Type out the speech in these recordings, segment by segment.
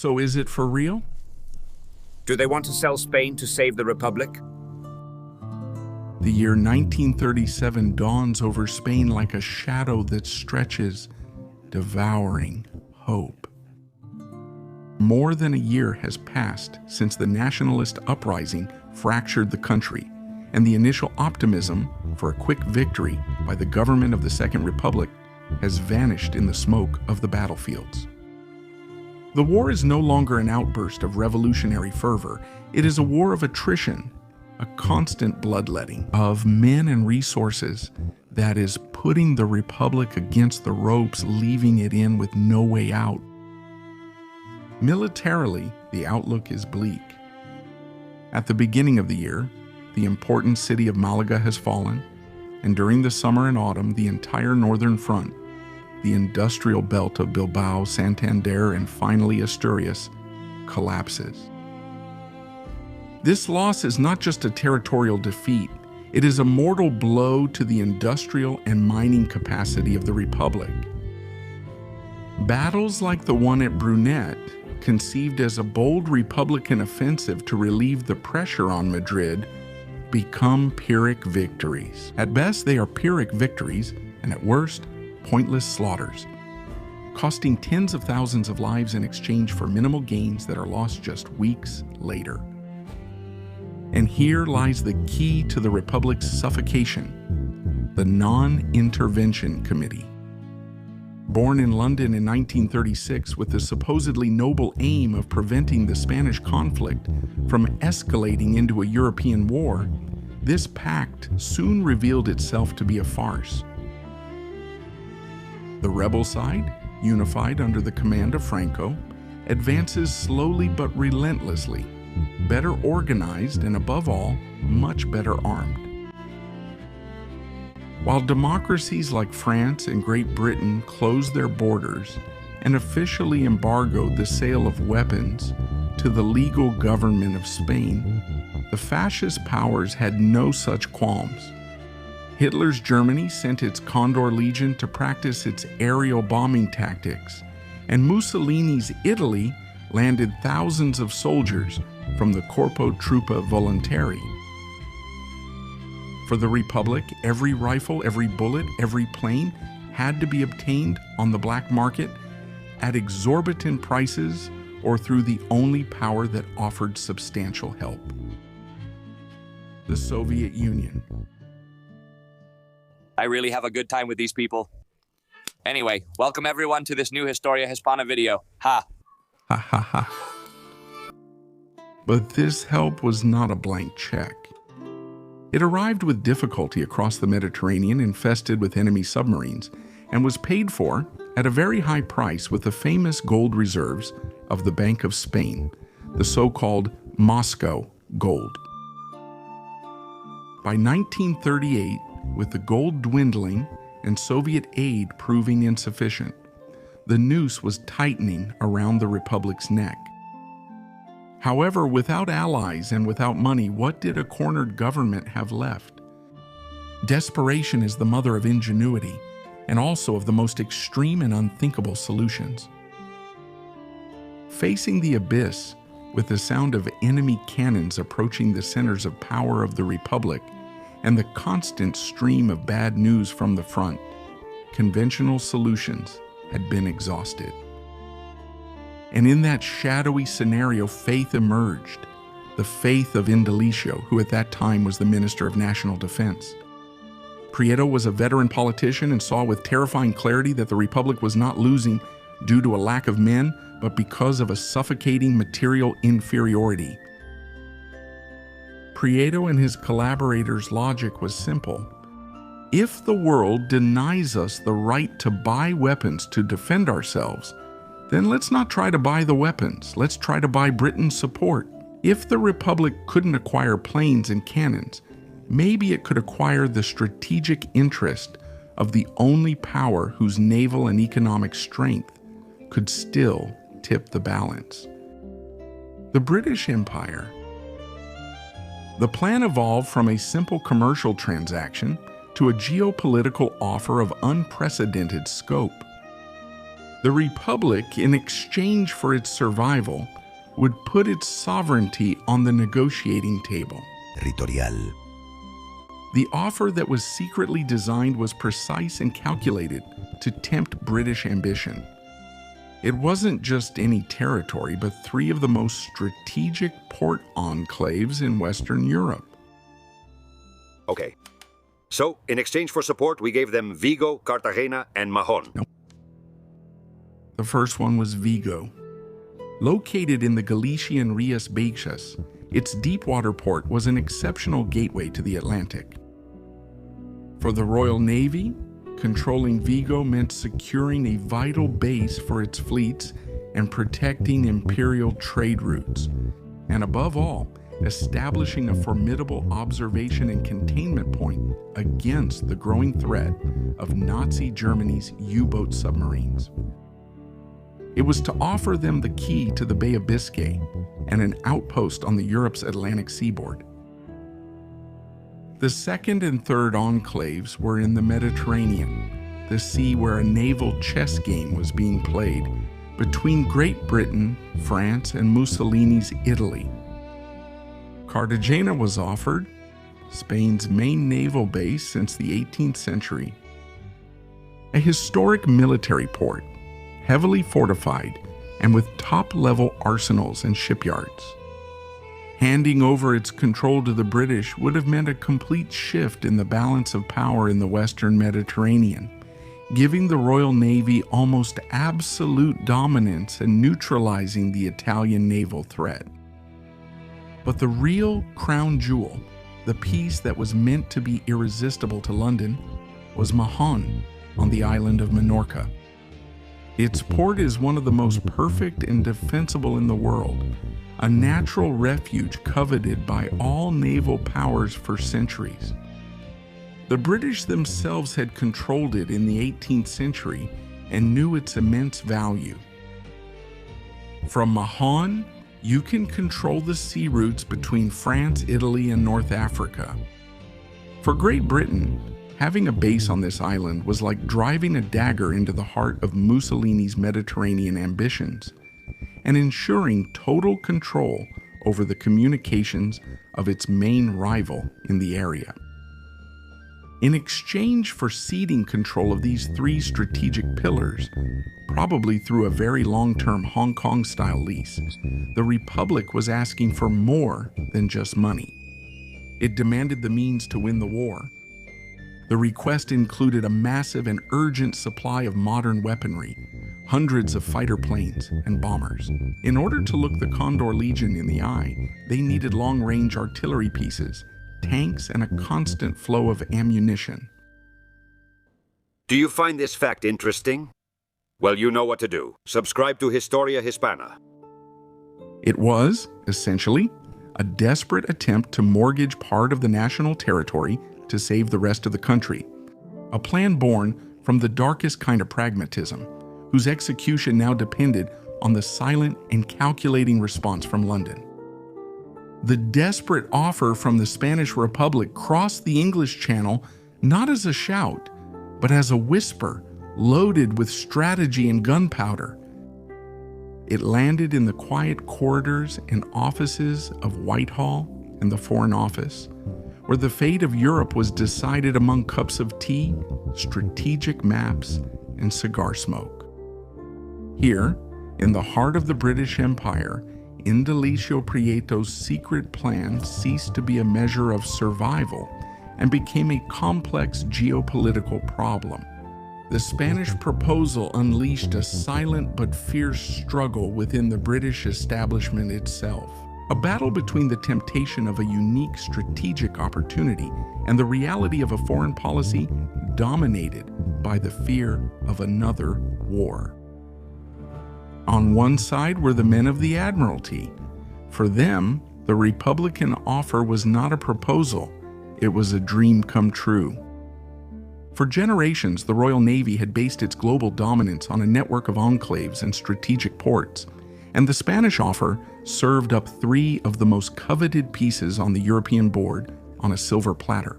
So is it for real? Do they want to sell Spain to save the Republic? The year 1937 dawns over Spain like a shadow that stretches, devouring hope. More than a year has passed since the nationalist uprising fractured the country, and the initial optimism for a quick victory by the government of the Second Republic has vanished in the smoke of the battlefields. The war is no longer an outburst of revolutionary fervor. It is a war of attrition, a constant bloodletting of men and resources that is putting the Republic against the ropes, leaving it in with no way out. Militarily, the outlook is bleak. At the beginning of the year, the important city of Malaga has fallen, and during the summer and autumn, the entire northern front, the industrial belt of Bilbao, Santander, and finally Asturias, collapses. This loss is not just a territorial defeat, it is a mortal blow to the industrial and mining capacity of the Republic. Battles like the one at Brunet, conceived as a bold Republican offensive to relieve the pressure on Madrid, become Pyrrhic victories. At best, they are Pyrrhic victories, and at worst, pointless slaughters, costing tens of thousands of lives in exchange for minimal gains that are lost just weeks later. And here lies the key to the Republic's suffocation: the Non-Intervention Committee. Born in London in 1936 with the supposedly noble aim of preventing the Spanish conflict from escalating into a European war, this pact soon revealed itself to be a farce. The rebel side, unified under the command of Franco, advances slowly but relentlessly, better organized and above all, much better armed. While democracies like France and Great Britain closed their borders and officially embargoed the sale of weapons to the legal government of Spain, the fascist powers had no such qualms. Hitler's Germany sent its Condor Legion to practice its aerial bombing tactics, and Mussolini's Italy landed thousands of soldiers from the Corpo Truppa Volontari. For the Republic, every rifle, every bullet, every plane had to be obtained on the black market at exorbitant prices or through the only power that offered substantial help: the Soviet Union. I really have a good time with these people. Anyway, welcome everyone to this new Historia Hispana video. Ha! Ha ha ha. But this help was not a blank check. It arrived with difficulty across the Mediterranean infested with enemy submarines and was paid for at a very high price with the famous gold reserves of the Bank of Spain, the so-called Moscow gold. By 1938, with the gold dwindling and Soviet aid proving insufficient, the noose was tightening around the Republic's neck. However, without allies and without money, what did a cornered government have left? Desperation is the mother of ingenuity, and also of the most extreme and unthinkable solutions. Facing the abyss, with the sound of enemy cannons approaching the centers of power of the Republic, and the constant stream of bad news from the front, conventional solutions had been exhausted. And in that shadowy scenario, faith emerged, the faith of Indalecio, who at that time was the Minister of National Defense. Prieto was a veteran politician and saw with terrifying clarity that the Republic was not losing due to a lack of men, but because of a suffocating material inferiority. Prieto and his collaborators' logic was simple. If the world denies us the right to buy weapons to defend ourselves, then let's not try to buy the weapons. Let's try to buy Britain's support. If the Republic couldn't acquire planes and cannons, maybe it could acquire the strategic interest of the only power whose naval and economic strength could still tip the balance: the British Empire. The plan evolved from a simple commercial transaction to a geopolitical offer of unprecedented scope. The Republic, in exchange for its survival, would put its sovereignty on the negotiating table. Territorial. The offer that was secretly designed was precise and calculated to tempt British ambition. It wasn't just any territory, but three of the most strategic port enclaves in Western Europe. Okay. So, in exchange for support, we gave them Vigo, Cartagena, and Mahon. Nope. The first one was Vigo. Located in the Galician Rías Baixas, its deepwater port was an exceptional gateway to the Atlantic. For the Royal Navy, controlling Vigo meant securing a vital base for its fleets and protecting imperial trade routes, and above all, establishing a formidable observation and containment point against the growing threat of Nazi Germany's U-boat submarines. It was to offer them the key to the Bay of Biscay and an outpost on Europe's Atlantic seaboard. The second and third enclaves were in the Mediterranean, the sea where a naval chess game was being played between Great Britain, France, and Mussolini's Italy. Cartagena was offered, Spain's main naval base since the 18th century. A historic military port, heavily fortified and with top-level arsenals and shipyards. Handing over its control to the British would have meant a complete shift in the balance of power in the Western Mediterranean, giving the Royal Navy almost absolute dominance and neutralizing the Italian naval threat. But the real crown jewel, the piece that was meant to be irresistible to London, was Mahon on the island of Minorca. Its port is one of the most perfect and defensible in the world, a natural refuge coveted by all naval powers for centuries. The British themselves had controlled it in the 18th century and knew its immense value. From Mahon, you can control the sea routes between France, Italy, and North Africa. For Great Britain, having a base on this island was like driving a dagger into the heart of Mussolini's Mediterranean ambitions and ensuring total control over the communications of its main rival in the area. In exchange for ceding control of these three strategic pillars, probably through a very long-term Hong Kong-style lease, the Republic was asking for more than just money. It demanded the means to win the war. The request included a massive and urgent supply of modern weaponry, hundreds of fighter planes and bombers. In order to look the Condor Legion in the eye, they needed long-range artillery pieces, tanks, and a constant flow of ammunition. Do you find this fact interesting? Well, you know what to do. Subscribe to Historia Hispana. It was, essentially, a desperate attempt to mortgage part of the national territory to save the rest of the country, a plan born from the darkest kind of pragmatism, whose execution now depended on the silent and calculating response from London. The desperate offer from the Spanish Republic crossed the English Channel not as a shout, but as a whisper loaded with strategy and gunpowder. It landed in the quiet corridors and offices of Whitehall and the Foreign Office, where the fate of Europe was decided among cups of tea, strategic maps, and cigar smoke. Here, in the heart of the British Empire, Indalecio Prieto's secret plan ceased to be a measure of survival and became a complex geopolitical problem. The Spanish proposal unleashed a silent but fierce struggle within the British establishment itself. A battle between the temptation of a unique strategic opportunity and the reality of a foreign policy dominated by the fear of another war. On one side were the men of the Admiralty. For them, the Republican offer was not a proposal, it was a dream come true. For generations, the Royal Navy had based its global dominance on a network of enclaves and strategic ports, and the Spanish offer served up three of the most coveted pieces on the European board on a silver platter.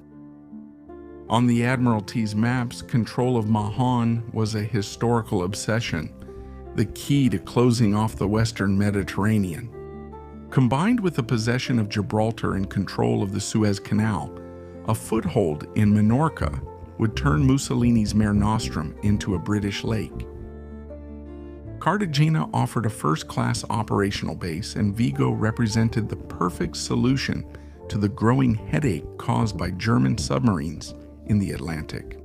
On the Admiralty's maps, control of Mahon was a historical obsession, the key to closing off the Western Mediterranean. Combined with the possession of Gibraltar and control of the Suez Canal, a foothold in Minorca would turn Mussolini's Mare Nostrum into a British lake. Cartagena offered a first-class operational base, and Vigo represented the perfect solution to the growing headache caused by German submarines in the Atlantic.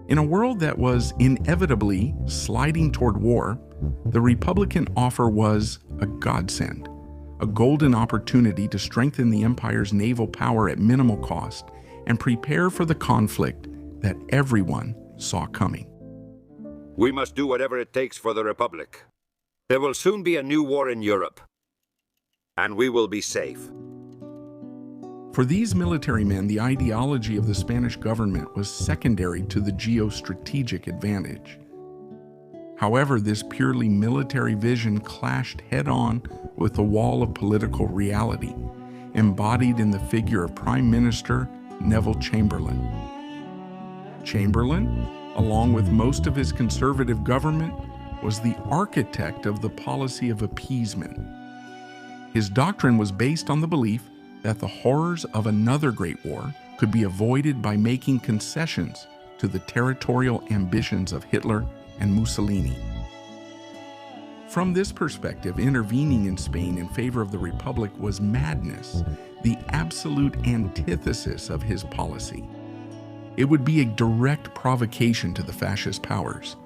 In a world that was inevitably sliding toward war, the Republican offer was a godsend, a golden opportunity to strengthen the empire's naval power at minimal cost and prepare for the conflict that everyone saw coming. We must do whatever it takes for the Republic. There will soon be a new war in Europe, and we will be safe. For these military men, the ideology of the Spanish government was secondary to the geostrategic advantage. However, this purely military vision clashed head-on with the wall of political reality, embodied in the figure of Prime Minister Neville Chamberlain. Chamberlain, along with most of his conservative government, was the architect of the policy of appeasement. His doctrine was based on the belief that the horrors of another great war could be avoided by making concessions to the territorial ambitions of Hitler and Mussolini. From this perspective, intervening in Spain in favor of the Republic was madness, the absolute antithesis of his policy. It would be a direct provocation to the fascist powers,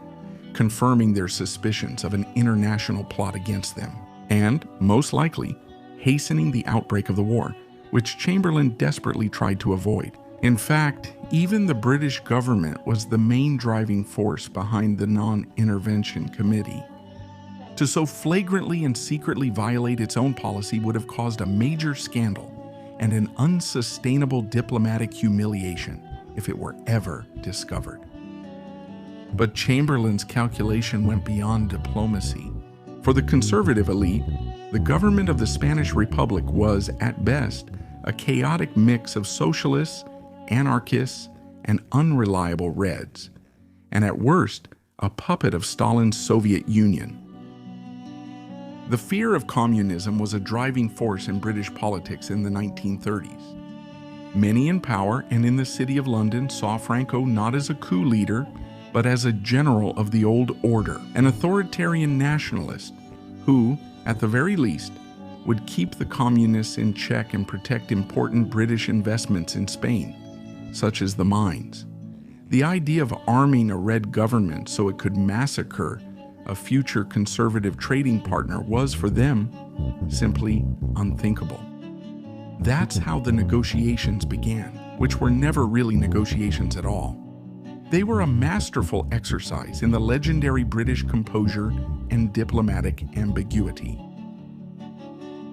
confirming their suspicions of an international plot against them, and, most likely, hastening the outbreak of the war, which Chamberlain desperately tried to avoid. In fact, even the British government was the main driving force behind the Non-Intervention Committee. To so flagrantly and secretly violate its own policy would have caused a major scandal and an unsustainable diplomatic humiliation if it were ever discovered. But Chamberlain's calculation went beyond diplomacy. For the conservative elite, the government of the Spanish Republic was, at best, a chaotic mix of socialists, anarchists, and unreliable Reds, and at worst, a puppet of Stalin's Soviet Union. The fear of communism was a driving force in British politics in the 1930s. Many in power and in the City of London saw Franco not as a coup leader, but as a general of the old order, an authoritarian nationalist who, at the very least, would keep the communists in check and protect important British investments in Spain, such as the mines. The idea of arming a red government so it could massacre a future conservative trading partner was, for them, simply unthinkable. That's how the negotiations began, which were never really negotiations at all. They were a masterful exercise in the legendary British composure and diplomatic ambiguity.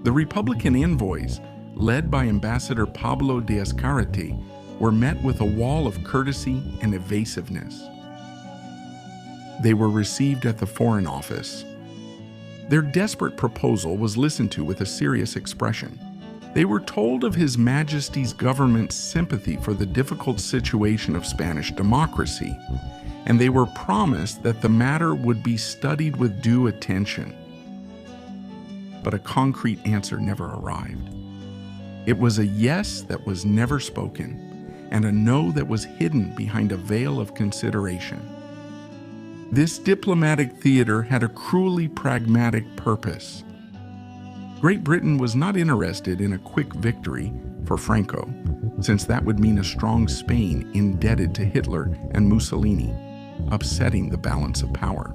The Republican envoys, led by Ambassador Pablo de Azcárate, were met with a wall of courtesy and evasiveness. They were received at the Foreign Office. Their desperate proposal was listened to with a serious expression. They were told of His Majesty's government's sympathy for the difficult situation of Spanish democracy, and they were promised that the matter would be studied with due attention. But a concrete answer never arrived. It was a yes that was never spoken, and a no that was hidden behind a veil of consideration. This diplomatic theater had a cruelly pragmatic purpose. Great Britain was not interested in a quick victory for Franco, since that would mean a strong Spain indebted to Hitler and Mussolini, upsetting the balance of power.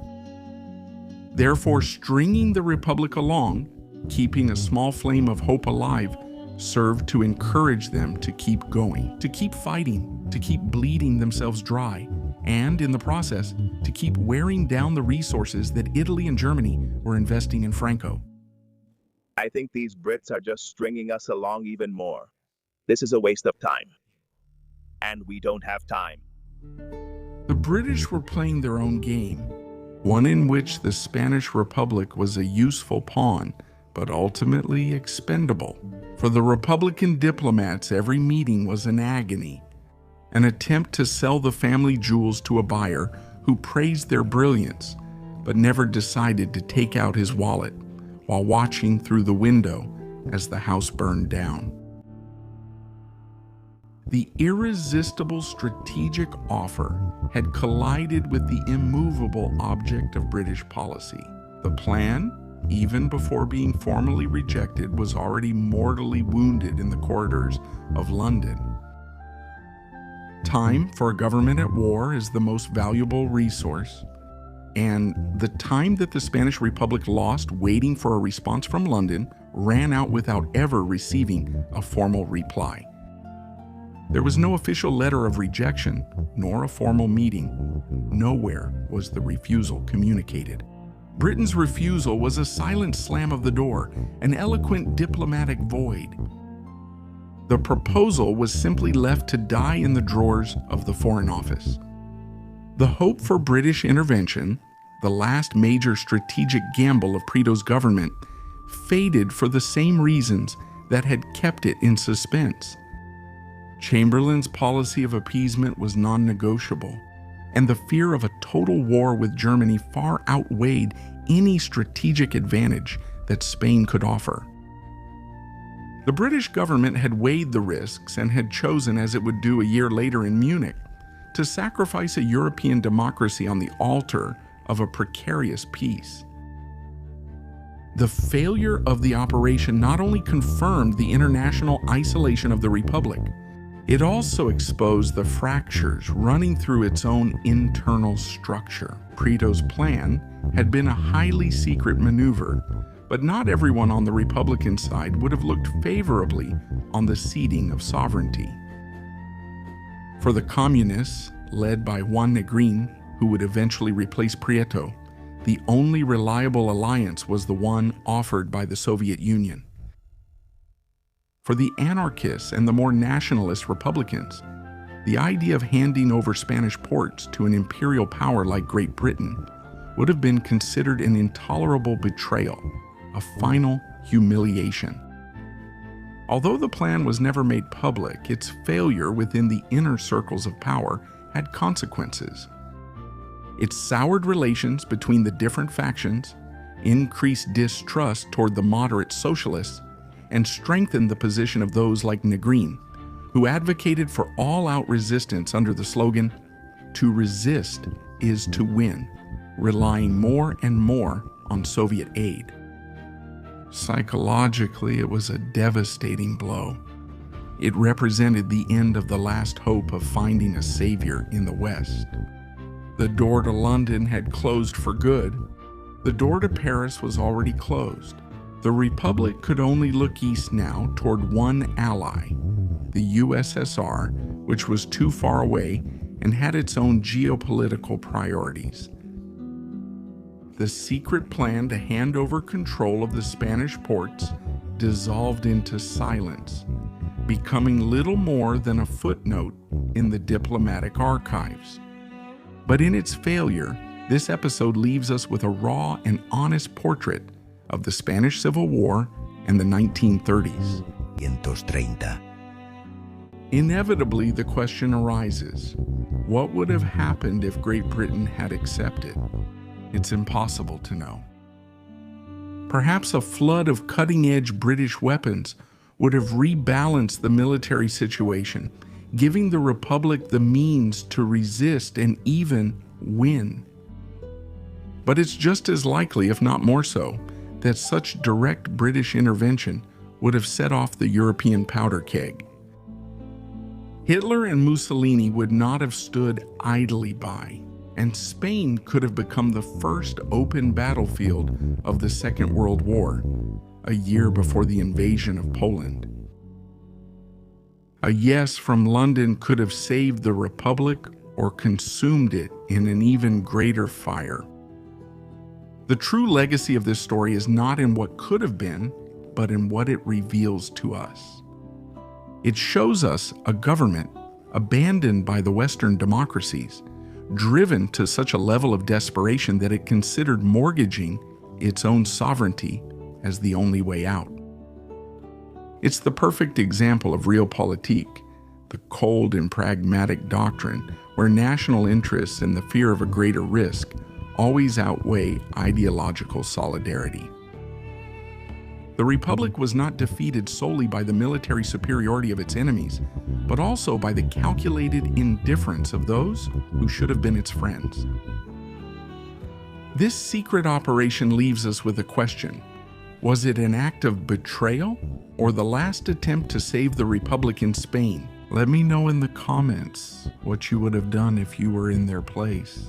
Therefore, stringing the Republic along, keeping a small flame of hope alive, served to encourage them to keep going, to keep fighting, to keep bleeding themselves dry, and, in the process, to keep wearing down the resources that Italy and Germany were investing in Franco. I think these Brits are just stringing us along even more. This is a waste of time. And we don't have time. The British were playing their own game, one in which the Spanish Republic was a useful pawn, but ultimately expendable. For the Republican diplomats, every meeting was an agony, an attempt to sell the family jewels to a buyer who praised their brilliance, but never decided to take out his wallet while watching through the window as the house burned down. The irresistible strategic offer had collided with the immovable object of British policy. The plan, even before being formally rejected, was already mortally wounded in the corridors of London. Time for a government at war is the most valuable resource, and the time that the Spanish Republic lost waiting for a response from London ran out without ever receiving a formal reply. There was no official letter of rejection, nor a formal meeting. Nowhere was the refusal communicated. Britain's refusal was a silent slam of the door, an eloquent diplomatic void. The proposal was simply left to die in the drawers of the Foreign Office. The hope for British intervention, the last major strategic gamble of Prieto's government, faded for the same reasons that had kept it in suspense. Chamberlain's policy of appeasement was non-negotiable, and the fear of a total war with Germany far outweighed any strategic advantage that Spain could offer. The British government had weighed the risks and had chosen, as it would do a year later in Munich, to sacrifice a European democracy on the altar of a precarious peace. The failure of the operation not only confirmed the international isolation of the Republic, it also exposed the fractures running through its own internal structure. Prieto's plan had been a highly secret maneuver, but not everyone on the Republican side would have looked favorably on the ceding of sovereignty. For the communists, led by Juan Negrin, who would eventually replace Prieto, the only reliable alliance was the one offered by the Soviet Union. For the anarchists and the more nationalist Republicans, the idea of handing over Spanish ports to an imperial power like Great Britain would have been considered an intolerable betrayal, a final humiliation. Although the plan was never made public, its failure within the inner circles of power had consequences. It soured relations between the different factions, increased distrust toward the moderate socialists, and strengthened the position of those like Negrin, who advocated for all-out resistance under the slogan, "To resist is to win," relying more and more on Soviet aid. Psychologically, it was a devastating blow. It represented the end of the last hope of finding a savior in the West. The door to London had closed for good. The door to Paris was already closed. The Republic could only look east now toward one ally, the USSR, which was too far away and had its own geopolitical priorities. The secret plan to hand over control of the Spanish ports dissolved into silence, becoming little more than a footnote in the diplomatic archives. But in its failure, this episode leaves us with a raw and honest portrait of the Spanish Civil War and the 1930s. 1930. Inevitably, the question arises, what would have happened if Great Britain had accepted? It's impossible to know. Perhaps a flood of cutting-edge British weapons would have rebalanced the military situation, giving the Republic the means to resist and even win. But it's just as likely, if not more so, that such direct British intervention would have set off the European powder keg. Hitler and Mussolini would not have stood idly by, and Spain could have become the first open battlefield of the Second World War, a year before the invasion of Poland. A yes from London could have saved the Republic or consumed it in an even greater fire. The true legacy of this story is not in what could have been, but in what it reveals to us. It shows us a government abandoned by the Western democracies, driven to such a level of desperation that it considered mortgaging its own sovereignty as the only way out. It's the perfect example of realpolitik, the cold and pragmatic doctrine where national interests and the fear of a greater risk always outweigh ideological solidarity. The Republic was not defeated solely by the military superiority of its enemies, but also by the calculated indifference of those who should have been its friends. This secret operation leaves us with a question. Was it an act of betrayal or the last attempt to save the Republic in Spain? Let me know in the comments what you would have done if you were in their place.